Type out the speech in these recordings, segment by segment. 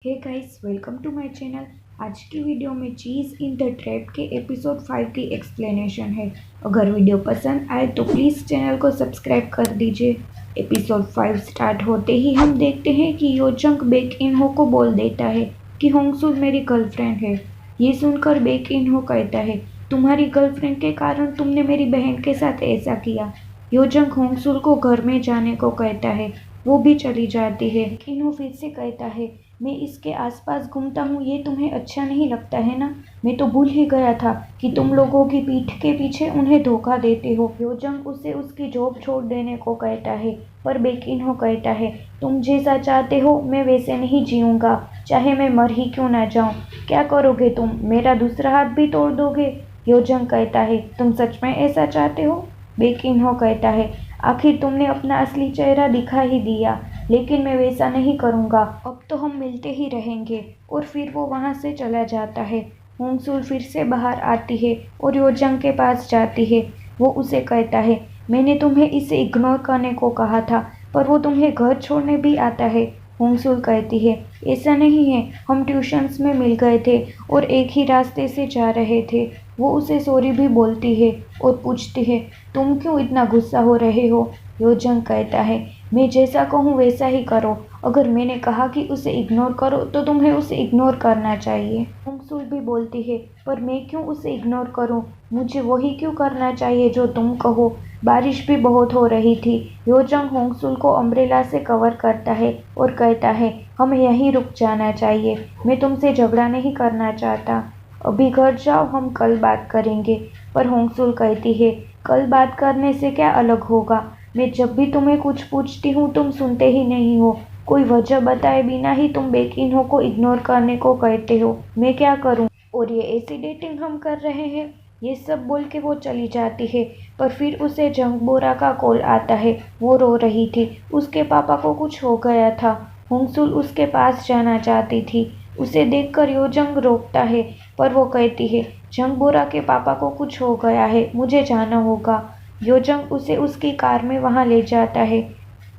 Hey guys, welcome to my channel. आज की video में चीज़ इन द ट्रैप के एपिसोड 5 की एक्सप्लेनेशन है। अगर वीडियो पसंद आए तो प्लीज़ चैनल को सब्सक्राइब कर दीजिए। एपिसोड 5 स्टार्ट होते ही हम देखते हैं कि योजंग बेक इन हो को बोल देता है कि होंगसुल मेरी गर्लफ्रेंड है। ये सुनकर बेक इन हो कहता है, तुम्हारी गर्लफ्रेंड के कारण तुमने मेरी बहन के साथ ऐसा किया। योजंग होंगसुल को घर में जाने को कहता है, वो भी चली जाती है। लेकिन वो फिर से कहता है, मैं इसके आसपास घूमता हूँ, ये तुम्हें अच्छा नहीं लगता है ना। मैं तो भूल ही गया था कि तुम लोगों की पीठ के पीछे उन्हें धोखा देते हो। योजंग उसे उसकी जॉब छोड़ देने को कहता है, पर बेकिन्हो कहता है, तुम जैसा चाहते हो मैं वैसे नहीं जीऊँगा, चाहे मैं मर ही क्यों ना जाऊँ। क्या करोगे तुम, मेरा दूसरा हाथ भी तोड़ दोगे। योजंग कहता है, तुम सच में ऐसा चाहते हो। बेकिन्हो कहता है, आखिर तुमने अपना असली चेहरा दिखा ही दिया, लेकिन मैं वैसा नहीं करूँगा। अब तो हम मिलते ही रहेंगे। और फिर वो वहाँ से चला जाता है। होंगसुल फिर से बाहर आती है और योजंग के पास जाती है। वो उसे कहता है, मैंने तुम्हें इसे इग्नोर करने को कहा था, पर वो तुम्हें घर छोड़ने भी आता है। होंगसुल कहती है, ऐसा नहीं है, हम ट्यूशन्स में मिल गए थे और एक ही रास्ते से जा रहे थे। वो उसे सॉरी भी बोलती है और पूछती है, तुम क्यों इतना गुस्सा हो रहे हो। योजंग कहता है, मैं जैसा कहूँ वैसा ही करो। अगर मैंने कहा कि उसे इग्नोर करो तो तुम्हें उसे इग्नोर करना चाहिए। होंगसुल भी बोलती है, पर मैं क्यों उसे इग्नोर करूँ, मुझे वही क्यों करना चाहिए जो तुम कहो। बारिश भी बहुत हो रही थी। योजंग होंगसुल को अम्ब्रेला से कवर करता है और कहता है, हमें यहीं रुक जाना चाहिए, मैं तुमसे झगड़ा नहीं करना चाहता। अभी घर जाओ, हम कल बात करेंगे। पर होंगसुल कहती है, कल बात करने से क्या अलग होगा। मैं जब भी तुम्हें कुछ पूछती हूँ तुम सुनते ही नहीं हो। कोई वजह बताए बिना ही तुम बेकिन्हो को इग्नोर करने को कहते हो। मैं क्या करूँ। और ये ऐसी डेटिंग हम कर रहे हैं। ये सब बोल के वो चली जाती है। पर फिर उसे जंगबोरा का कॉल आता है। वो रो रही थी, उसके पापा को कुछ हो गया था। होंगसुल उसके पास जाना चाहती थी। उसे देखकर योजंग रोकता है, पर वो कहती है, जंगबोरा के पापा को कुछ हो गया है, मुझे जाना होगा। योजंग उसे उसकी कार में वहाँ ले जाता है।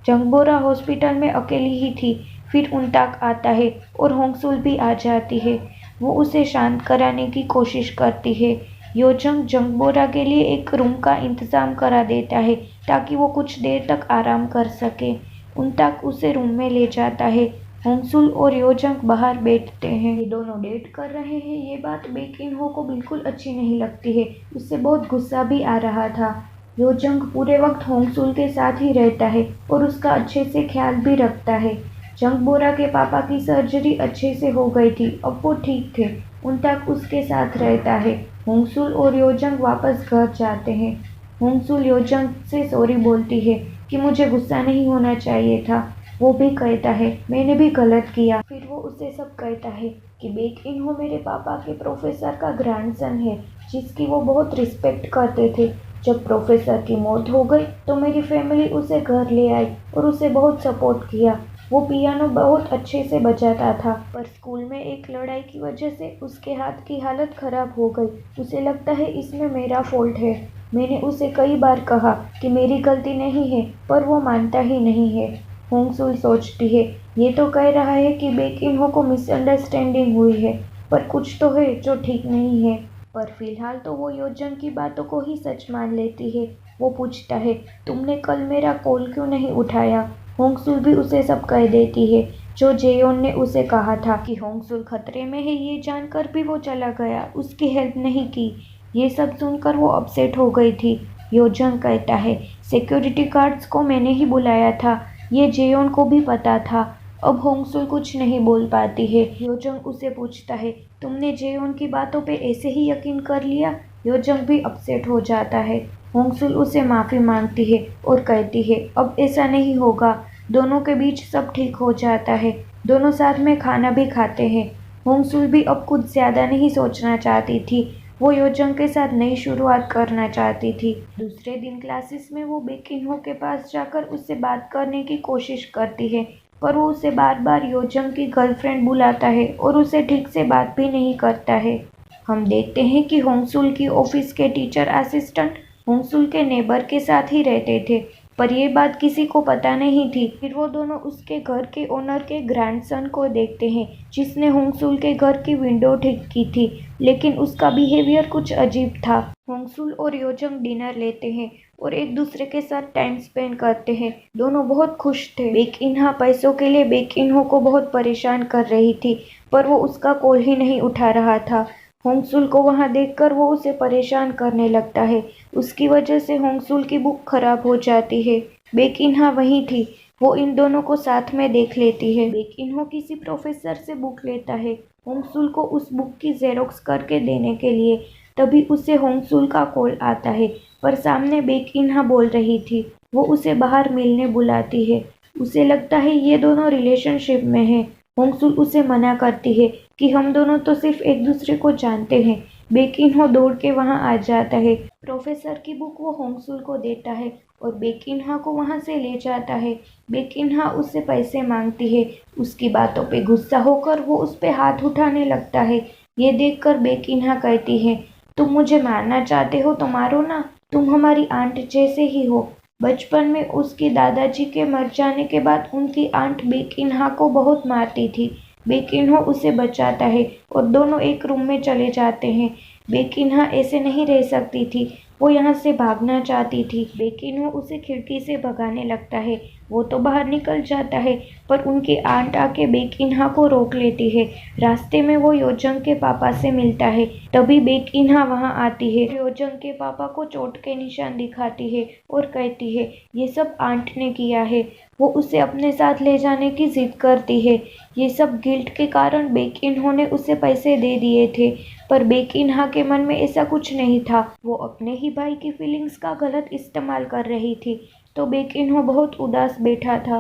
जंगबोरा हॉस्पिटल में अकेली ही थी। फिर उनताक आता है और होंगसुल भी आ जाती है। वो उसे शांत कराने की कोशिश करती है। योजंग जंगबोरा के लिए एक रूम का इंतज़ाम करा देता है ताकि वो कुछ देर तक आराम कर सके। उनताक उसे रूम में ले जाता है। होंगसुल और योजंग बाहर बैठते हैं। ये दोनों डेट कर रहे हैं, ये बात बेकिन्हो को बिल्कुल अच्छी नहीं लगती है। उससे बहुत गुस्सा भी आ रहा था। योजंग पूरे वक्त होंगसुल के साथ ही रहता है और उसका अच्छे से ख्याल भी रखता है। जंगबोरा के पापा की सर्जरी अच्छे से हो गई थी, अब वो ठीक थे। उनताक उसके साथ रहता है। होंगसुल और योजंग वापस घर जाते हैं। होंगसुल योजंग से सॉरी बोलती है कि मुझे गुस्सा नहीं होना चाहिए था। वो भी कहता है, मैंने भी गलत किया। फिर वो उसे सब कहता है कि बेकिन्हो मेरे पापा के प्रोफेसर का ग्रैंडसन है, जिसकी वो बहुत रिस्पेक्ट करते थे। जब प्रोफेसर की मौत हो गई तो मेरी फैमिली उसे घर ले आई और उसे बहुत सपोर्ट किया। वो पियानो बहुत अच्छे से बजाता था, पर स्कूल में एक लड़ाई की वजह से उसके हाथ की हालत खराब हो गई। उसे लगता है इसमें मेरा फॉल्ट है। मैंने उसे कई बार कहा कि मेरी गलती नहीं है, पर वो मानता ही नहीं है। होंगसुल सोचती है, ये तो कह रहा है कि बेकिन्हो को मिसअंडरस्टैंडिंग हुई है, पर कुछ तो है जो ठीक नहीं है। पर फिलहाल तो वो योजंग की बातों को ही सच मान लेती है। वो पूछता है, तुमने कल मेरा कॉल क्यों नहीं उठाया। होंगसुल भी उसे सब कह देती है जो जेयोन ने उसे कहा था कि होंगसुल खतरे में है। ये जानकर भी वो चला गया, उसकी हेल्प नहीं की। ये सब सुनकर वो अपसेट हो गई थी। योजंग कहता है, सिक्योरिटी गार्ड्स को मैंने ही बुलाया था, ये जेयोन को भी पता था। अब होंगसुल कुछ नहीं बोल पाती है। योजंग उसे पूछता है, तुमने जेयोन की बातों पे ऐसे ही यकीन कर लिया। योजंग भी अपसेट हो जाता है। होंगसुल उसे माफ़ी मांगती है और कहती है, अब ऐसा नहीं होगा। दोनों के बीच सब ठीक हो जाता है। दोनों साथ में खाना भी खाते हैं। होंगसुल भी अब कुछ ज़्यादा नहीं सोचना चाहती थी। वो योजंग के साथ नई शुरुआत करना चाहती थी। दूसरे दिन क्लासेस में वो बेकिन्हो के पास जाकर उससे बात करने की कोशिश करती है, पर वो उसे बार बार योजंग की गर्लफ्रेंड बुलाता है और उसे ठीक से बात भी नहीं करता है। हम देखते हैं कि होंगसुल की ऑफिस के टीचर असिस्टेंट होंगसुल के नेबर के साथ ही रहते थे। पर ये बात किसी को पता नहीं थी। फिर वो दोनों उसके घर के ओनर के ग्रैंडसन को देखते हैं, जिसने होंगसुल के घर की विंडो ठीक की थी, लेकिन उसका बिहेवियर कुछ अजीब था। होंगसुल और योजंग डिनर लेते हैं और एक दूसरे के साथ टाइम स्पेंड करते हैं। दोनों बहुत खुश थे। बेक इनहा पैसों के लिए बेक इनहो को बहुत परेशान कर रही थी, पर वो उसका कॉल ही नहीं उठा रहा था। होंगसुल को वहां देखकर वो उसे परेशान करने लगता है। उसकी वजह से होंगसुल की बुक खराब हो जाती है। बेक इनहा वहीं थी। वो इन दोनों को साथ में देख लेती है। बेक इनहो किसी प्रोफेसर से बुक लेता है, होंगसुल को उस बुक की जेरोक्स करके देने के लिए। तभी उसे होंगसुल का कॉल आता है, पर सामने बेक इनहा बोल रही थी। वो उसे बाहर मिलने बुलाती है। उसे लगता है ये दोनों रिलेशनशिप में हैं। होंगसुल उसे मना करती है कि हम दोनों तो सिर्फ एक दूसरे को जानते हैं। बेक इनहो दौड़ के वहां आ जाता है। प्रोफेसर की बुक वो होंगसुल को देता है और बेक इनहा को वहां से ले जाता है। बेक इनहा उससे पैसे मांगती है। उसकी बातों पे गुस्सा होकर वो उस पे हाथ उठाने लगता है। ये देखकर बेक इनहा कहती है, तुम मुझे मारना चाहते हो तो मारो ना, तुम हमारी आंट जैसे ही हो। बचपन में उसके दादाजी के मर जाने के बाद उनकी आंट बेक इनहा को बहुत मारती थी। बेक इनहो उसे बचाता है और दोनों एक रूम में चले जाते हैं। बेक इनहा ऐसे नहीं रह सकती थी। वो यहाँ से भागना चाहती थी। बेक इनहो उसे खिड़की से भगाने लगता है। वो तो बाहर निकल जाता है, पर उनकी आंट आके बेक इनहा को रोक लेती है। रास्ते में वो योजंग के पापा से मिलता है। तभी बेक इनहा वहां आती है। योजंग के पापा को चोट के निशान दिखाती है और कहती है ये सब आंट ने किया है। वो उसे अपने साथ ले जाने की जिद करती है। ये सब गिल्ट के कारण बेक इनहो ने उसे पैसे दे दिए थे, पर बेक इनहा के मन में ऐसा कुछ नहीं था। वो अपने ही भाई की फीलिंग्स का गलत इस्तेमाल कर रही थी। तो बेक इनहो बहुत उदास बैठा था।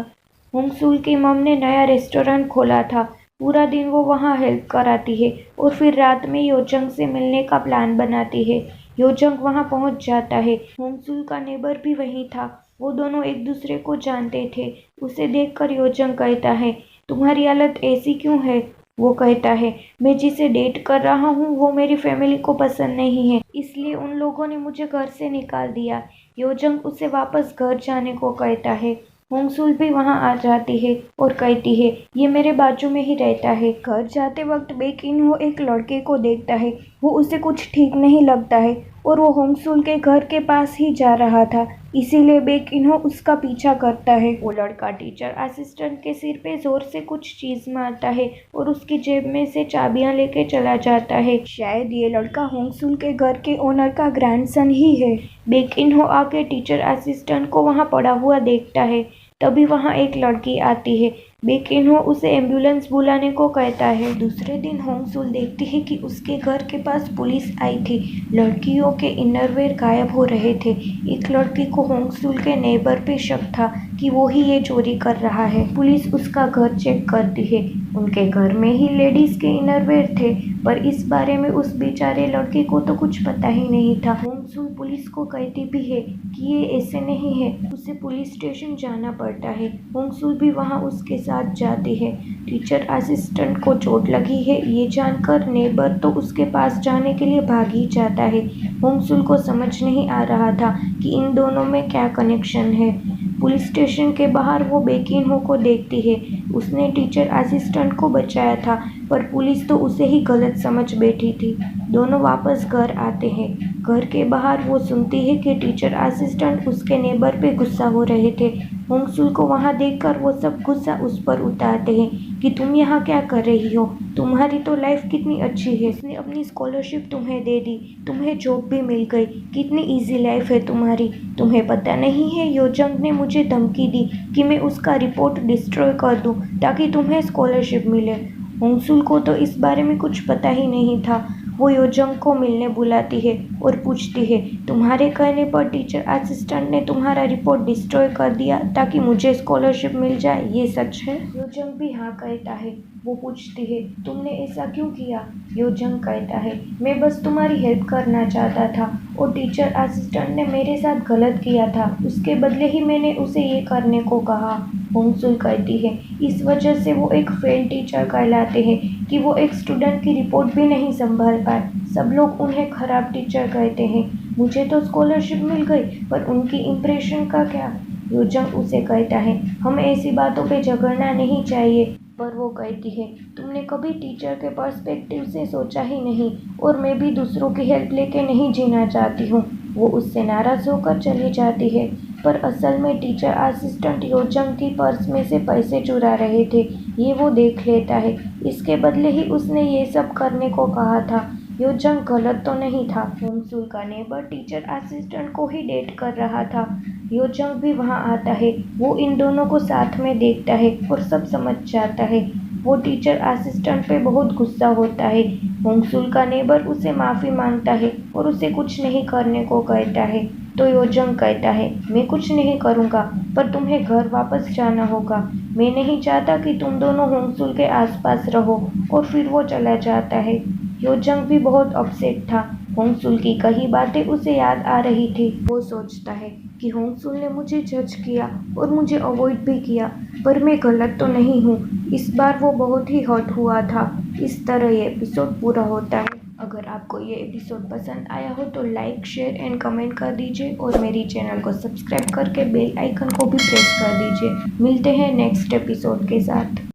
होंगसुल की मम ने नया रेस्टोरेंट खोला था। पूरा दिन वो वहाँ हेल्प कराती है और फिर रात में योजंग से मिलने का प्लान बनाती है। योजंग वहाँ पहुँच जाता है। होंगसुल का नेबर भी वहीं था। वो दोनों एक दूसरे को जानते थे। उसे देखकर योजंग कहता है, तुम्हारी हालत ऐसी क्यों है? वो कहता है, मैं जिसे डेट कर रहा हूँ वो मेरी फैमिली को पसंद नहीं है, इसलिए उन लोगों ने मुझे घर से निकाल दिया। योजंग उसे वापस घर जाने को कहता है। होंगसुल भी वहां आ जाती है और कहती है, ये मेरे बाजू में ही रहता है। घर जाते वक्त बेक इनहो एक लड़के को देखता है। वो उसे कुछ ठीक नहीं लगता है और वो होंगसुल के घर के पास ही जा रहा था, इसीलिए बेक इनहो उसका पीछा करता है। वो लड़का टीचर असिस्टेंट के सिर पे जोर से कुछ चीज मारता है और उसकी जेब में से चाबियां लेके चला जाता है। शायद ये लड़का होंगसुल के घर के ओनर का ग्रैंडसन ही है। बेक इनहो आके टीचर असिस्टेंट को वहाँ पड़ा हुआ देखता है। तभी वहाँ एक लड़की आती है। बेक इनहो उसे एम्बुलेंस बुलाने को कहता है। दूसरे दिन होंगसुल देखती है कि उसके घर के पास पुलिस आई थी। लड़कियों के इनरवेयर गायब हो रहे थे। एक लड़की को होंगसुल के नेबर पे शक था कि वो ही ये चोरी कर रहा है। पुलिस उसका घर चेक करती है। उनके घर में ही लेडीज के इनरवेयर थे, पर इस बारे में उस बेचारे लड़के को तो कुछ पता ही नहीं था। होंगसुल पुलिस को कहती भी है कि ये ऐसे नहीं है, उसे पुलिस स्टेशन जाना पड़ता है। होंगसुल भी वहाँ उसके साथ जाती है। टीचर असिस्टेंट को चोट लगी है ये जानकर नेबर तो उसके पास जाने के लिए भाग ही जाता है। होंगसुल को समझ नहीं आ रहा था कि इन दोनों में क्या कनेक्शन है। पुलिस स्टेशन के बाहर वो बेक इनहो को देखती है। उसने टीचर असिस्टेंट को बचाया था, पर पुलिस तो उसे ही गलत समझ बैठी थी। दोनों वापस घर आते हैं। घर के बाहर वो सुनती है कि टीचर असिस्टेंट उसके नेबर पे गुस्सा हो रहे थे। होंगसुल को वहाँ देखकर वो सब गुस्सा उस पर उतारते हैं कि तुम यहाँ क्या कर रही हो, तुम्हारी तो लाइफ कितनी अच्छी है, उसने अपनी स्कॉलरशिप तुम्हें दे दी, तुम्हें जॉब भी मिल गई, कितनी इजी लाइफ है तुम्हारी। तुम्हें पता नहीं है योजंग ने मुझे धमकी दी कि मैं उसका रिपोर्ट डिस्ट्रॉय कर दूँ ताकि तुम्हें स्कॉलरशिप मिले। होंगसुल को तो इस बारे में कुछ पता ही नहीं था। वो योजंग को मिलने बुलाती है और पूछती है, तुम्हारे कहने पर टीचर असिस्टेंट ने तुम्हारा रिपोर्ट डिस्ट्रॉय कर दिया ताकि मुझे स्कॉलरशिप मिल जाए, ये सच है? योजंग भी हाँ कहता है। वो पूछती है, तुमने ऐसा क्यों किया? योजंग कहता है, मैं बस तुम्हारी हेल्प करना चाहता था और टीचर असिस्टेंट ने मेरे साथ गलत किया था, उसके बदले ही मैंने उसे ये करने को कहा। होंगसुल कहती है, इस वजह से वो एक फेल टीचर कहलाते हैं कि वो एक स्टूडेंट की रिपोर्ट भी नहीं संभाल पाए। सब लोग उन्हें खराब टीचर कहते हैं। मुझे तो स्कॉलरशिप मिल गई, पर उनकी इम्प्रेशन का क्या? योजंग उसे कहता है, हमें ऐसी बातों पे झगड़ना नहीं चाहिए। पर वो कहती है, तुमने कभी टीचर के पर्सपेक्टिव से सोचा ही नहीं, और मैं भी दूसरों की हेल्प लेके नहीं जीना चाहती हूँ। वो उससे नाराज़ होकर चली जाती है। पर असल में टीचर असिस्टेंट योजंग की पर्स में से पैसे चुरा रहे थे, ये वो देख लेता है। इसके बदले ही उसने ये सब करने को कहा था। योजंग गलत तो नहीं था। होमसुल का नेबर टीचर असिस्टेंट को ही डेट कर रहा था। योजंग भी वहाँ आता है। वो इन दोनों को साथ में देखता है और सब समझ जाता है। वो टीचर असिस्टेंट पे बहुत गुस्सा होता है। होमसुल का नेबर उसे माफ़ी मांगता है और उसे कुछ नहीं करने को कहता है। तो योजंग कहता है, मैं कुछ नहीं करूँगा, पर तुम्हें घर वापस जाना होगा। मैं नहीं चाहता कि तुम दोनों होमसुल के आसपास रहो। और फिर वो चला जाता है। योजंग भी बहुत अपसेट था। होमसुल की कई बातें उसे याद आ रही थी। वो सोचता है कि होमसुल ने मुझे जज किया और मुझे अवॉइड भी किया, पर मैं गलत तो नहीं हूँ। इस बार वो बहुत ही हर्ट हुआ था। इस तरह ये एपिसोड पूरा होता है। अगर आपको ये एपिसोड पसंद आया हो तो लाइक, शेयर एंड कमेंट कर दीजिए और मेरी चैनल को सब्सक्राइब करके बेल आइकन को भी प्रेस कर दीजिए। मिलते हैं नेक्स्ट एपिसोड के साथ।